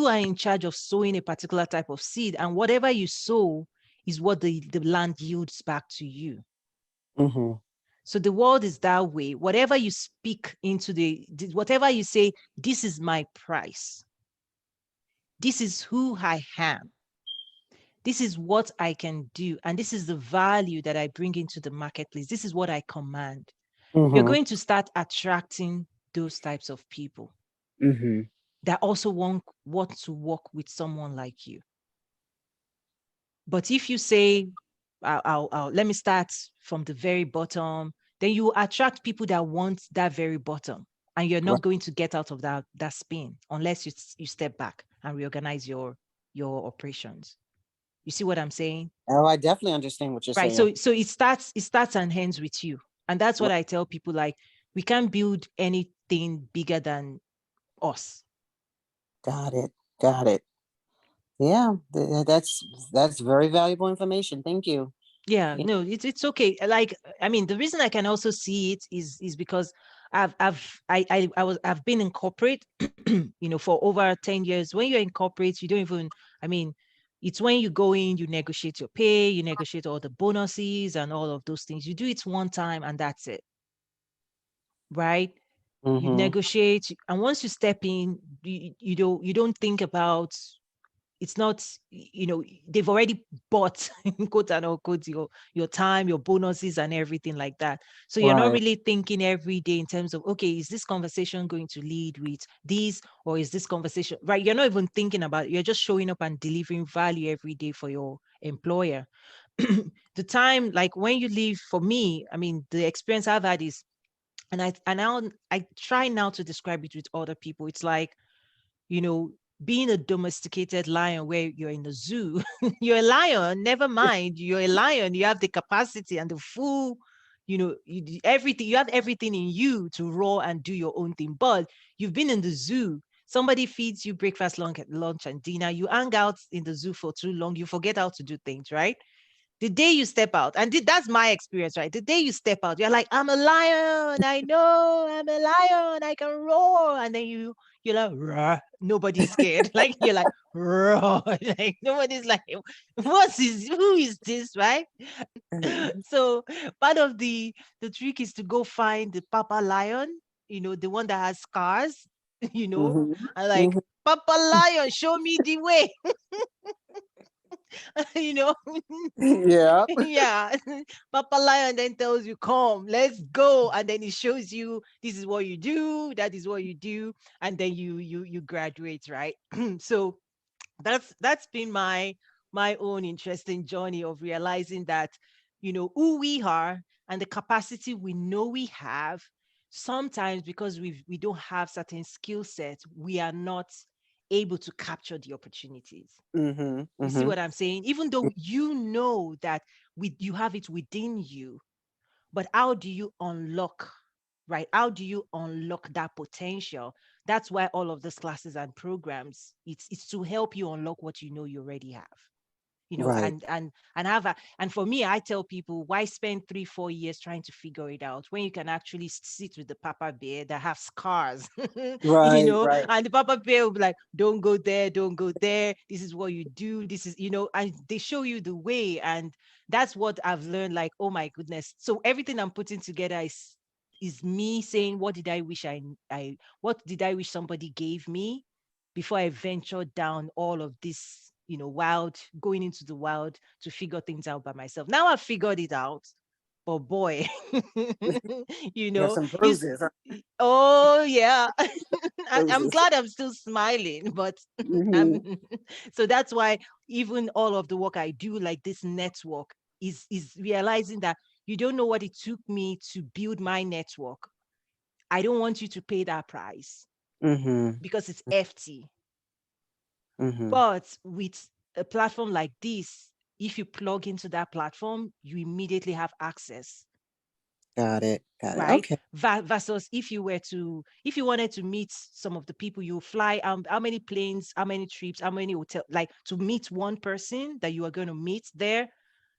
you are in charge of sowing a particular type of seed, and whatever you sow is what the land yields back to you. Mm-hmm. So the world is that way. Whatever you speak into whatever you say, this is my price. This is who I am. This is what I can do. And this is the value that I bring into the marketplace. This is what I command. You're Mm-hmm. going to start attracting those types of people Mm-hmm. that also want to work with someone like you. But if you say, let me start from the very bottom, then you attract people that want that very bottom. And you're Right. not going to get out of that spin unless you step back and reorganize your operations. You see what I'm saying? Oh, I definitely understand what you're Right. saying. So it starts and ends with you. And that's what Right. I tell people, like, we can't build anything bigger than us. Got it. Got it. Yeah, that's very valuable information. Thank you. Yeah, Yeah. no, it's okay. Like, I mean, the reason I can also see it is because I've been in corporate, for over 10 years. When you're in corporate, you don't even, I mean, it's when you go in, you negotiate your pay, you negotiate all the bonuses and all of those things. You do it one time and that's it, right? You Mm-hmm. negotiate, and once you step in, you don't think about, it's not, they've already bought quote and unquote your time, your bonuses and everything like that. So you're not Right. really thinking every day in terms of, okay, is this conversation going to lead with this, or is this conversation, right? You're not even thinking about it. You're just showing up and delivering value every day for your employer. The time, like when you leave, for me, I mean, the experience I've had is, and now I try now to describe it with other people. It's like, you know, being a domesticated lion where you're in the zoo. You're a lion, never mind. You're a lion. You have the capacity and the full, everything. You have everything in you to roar and do your own thing. But you've been in the zoo. Somebody feeds you breakfast, lunch, and dinner. You hang out in the zoo for too long. You forget how to do things, right? The day you step out, and that's my experience, right? The day you step out, you're like, I'm a lion. I know I'm a lion. I can roar. And then you're like, "Rah." Nobody's scared. Like, you're like, roar. Like, nobody's like, who is this, right? So part of the trick is to go find the papa lion, the one that has scars, Mm-hmm. and like, Mm-hmm. Papa lion, show me the way. you know Yeah. yeah. Papa lion then tells you, come, let's go, and then it shows you, this is what you do, that is what you do, and then you graduate, right? So that's been my own interesting journey of realizing that, who we are and the capacity we know we have. Sometimes because we don't have certain skill sets, we are not able to capture the opportunities. Mm-hmm. You see Mm-hmm. what I'm saying? Even though you know that you have it within you, but how do you unlock, right? How do you unlock that potential? That's why all of these classes and programs, it's to help you unlock what you know you already have. Right. And for me, I tell people, why spend 3-4 years trying to figure it out when you can actually sit with the papa bear that have scars, Right. Right. and the papa bear will be like, don't go there, don't go there, this is what you do, this is, and they show you the way. And that's what I've learned, like, oh my goodness. So everything I'm putting together is me saying, what did I wish somebody gave me before I ventured down all of this, wild, going into the wild to figure things out by myself. Now I've figured it out, but boy, you You have know, some you, bruises. Huh? oh yeah, I'm Bruises. glad I'm still smiling, but I'm, Mm-hmm. so that's why even all of the work I do, like this network, is realizing that you don't know what it took me to build my network. I don't want you to pay that price Mm-hmm. because it's FT. Mm-hmm. But with a platform like this, if you plug into that platform, you immediately have access, Got it. Got it. right? Okay. Versus if you wanted to meet some of the people you fly, how many planes, how many trips, how many hotel, like to meet one person that you are going to meet there.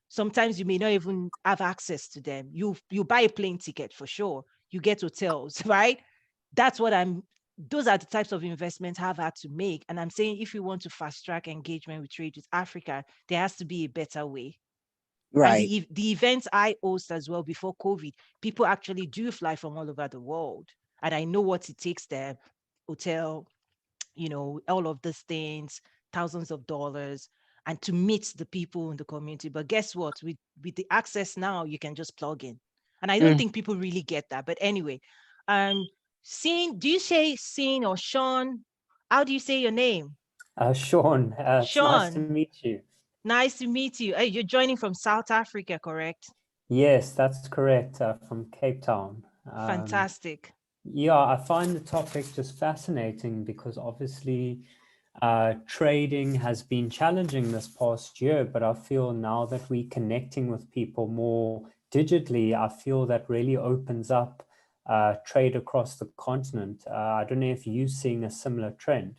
Sometimes you may not even have access to them. You buy a plane ticket for sure. You get hotels, right? That's what I'm those are the types of investments I've had to make. And I'm saying if you want to fast track engagement with trade with Africa, there has to be a better way. And Right. the events I host as well before COVID, people actually do fly from all over the world. And I know what it takes there, hotel, all of these things, thousands of dollars, and to meet the people in the community. But guess what? With the access now, you can just plug in. And I don't Mm. think people really get that. But anyway, um, do you say Sin or Sean? How do you say your name? Sean, it's nice to Sean, meet you. nice to meet you. Hey, you're joining from South Africa, correct? Yes, that's correct, from Cape Town. Fantastic. Yeah, I find the topic just fascinating because obviously trading has been challenging this past year, but I feel now that we're connecting with people more digitally, I feel that really opens up trade across the continent. I don't know if you're seeing a similar trend.